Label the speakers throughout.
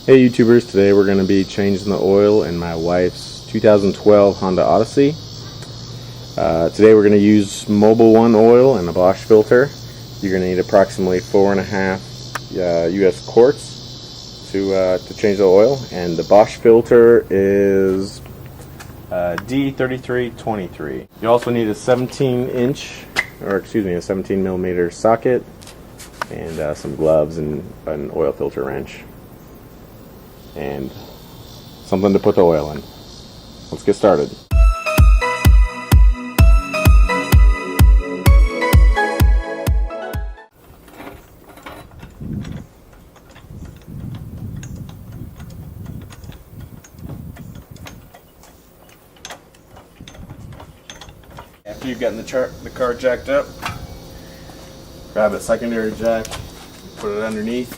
Speaker 1: Hey YouTubers, today we're going to be changing the oil in my wife's 2012 Honda Odyssey. Today we're going to use Mobil 1 oil and a Bosch filter. You're going to need approximately 4.5 US quarts to change the oil, and the Bosch filter is D3323. You also need a 17 millimeter socket and some gloves and an oil filter wrench. And something to put the oil in. Let's get started. After you've gotten the car jacked up, grab a secondary jack, put it underneath.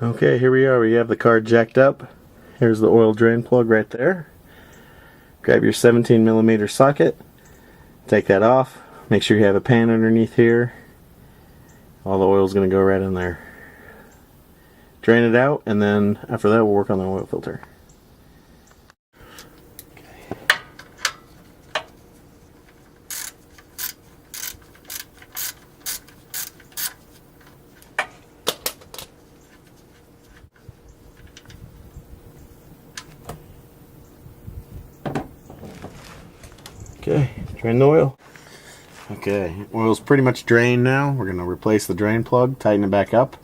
Speaker 1: Okay, here we are. We have the car jacked up. Here's the oil drain plug right there. Grab your 17 millimeter socket. Take that off. Make sure you have a pan underneath here. All the oil is going to go right in there. Drain it out, and then after that we'll work on the oil filter. Okay, drain the oil. Okay, oil's pretty much drained now. We're going to replace the drain plug, tighten it back up.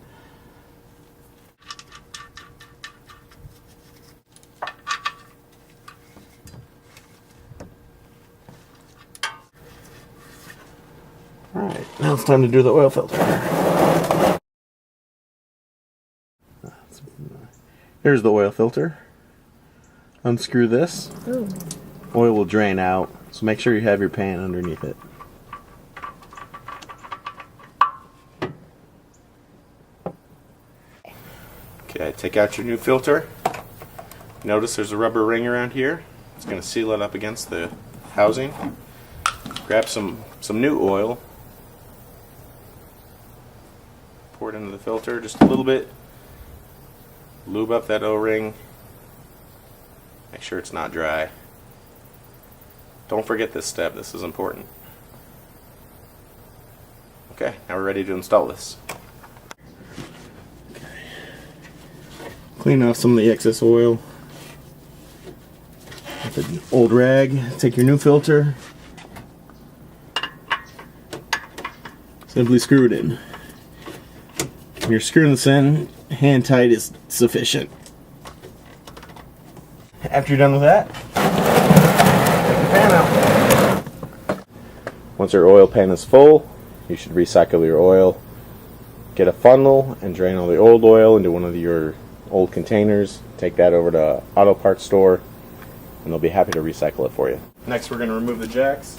Speaker 1: Alright, now it's time to do the oil filter. Here's the oil filter. Unscrew this. Oil will drain out, so make sure you have your pan underneath it. Okay, take out your new filter. Notice there's a rubber ring around here. It's going to seal it up against the housing. Grab some new oil. Pour it into the filter just a little bit. Lube up that O-ring. Make sure it's not dry. Don't forget this step, this is important. Okay, now we're ready to install this. Okay. Clean off some of the excess oil with an old rag. Take your new filter. Simply screw it in. When you're screwing this in, hand tight is sufficient. After you're done with that, pan out. Once your oil pan is full, you should recycle your oil. Get a funnel and drain all the old oil into one of your old containers. Take that over to auto parts store and they'll be happy to recycle it for you. Next we're going to remove the jacks.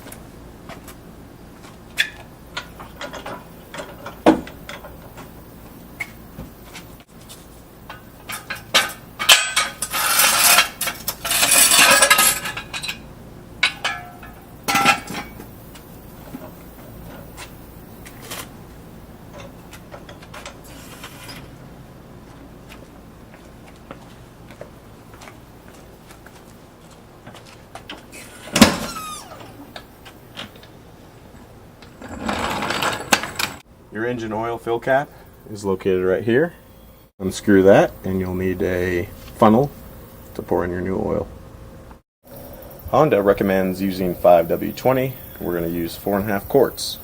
Speaker 1: Your engine oil fill cap is located right here. Unscrew that and you'll need a funnel to pour in your new oil. Honda recommends using 5W20. We're going to use 4.5 quarts.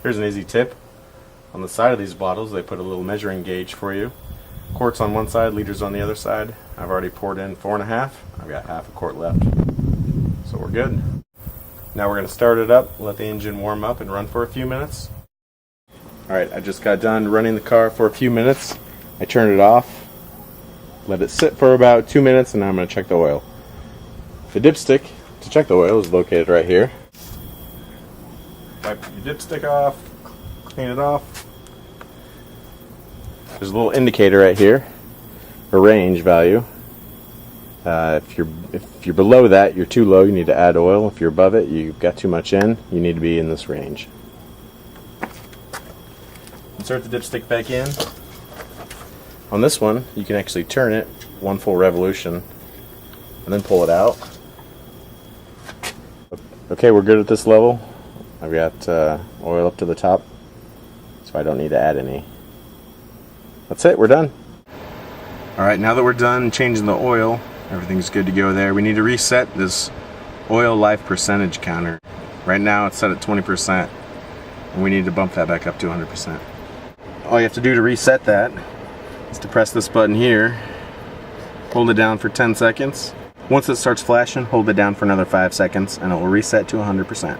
Speaker 1: Here's an easy tip. On the side of these bottles they put a little measuring gauge for you. Quarts on one side, liters on the other side. I've already poured in 4.5. I've got half a quart left. So we're good. Now we're going to start it up, let the engine warm up and run for a few minutes. Alright, I just got done running the car for a few minutes. I turned it off, let it sit for about 2 minutes, and now I'm going to check the oil. The dipstick to check the oil is located right here. Wipe your dipstick off, clean it off. There's a little indicator right here. a range value. If you're below that, you're too low, you need to add oil. If you're above it, you've got too much in, you need to be in this range. Insert the dipstick back in. On this one, you can actually turn it one full revolution and then pull it out. Okay, we're good at this level. I've got oil up to the top, so I don't need to add any. That's it, we're done. Alright, now that we're done changing the oil, everything's good to go there. We need to reset this oil life percentage counter. Right now it's set at 20%, and we need to bump that back up to 100%. All you have to do to reset that is to press this button here, hold it down for 10 seconds. Once it starts flashing, hold it down for another 5 seconds, and it will reset to 100%.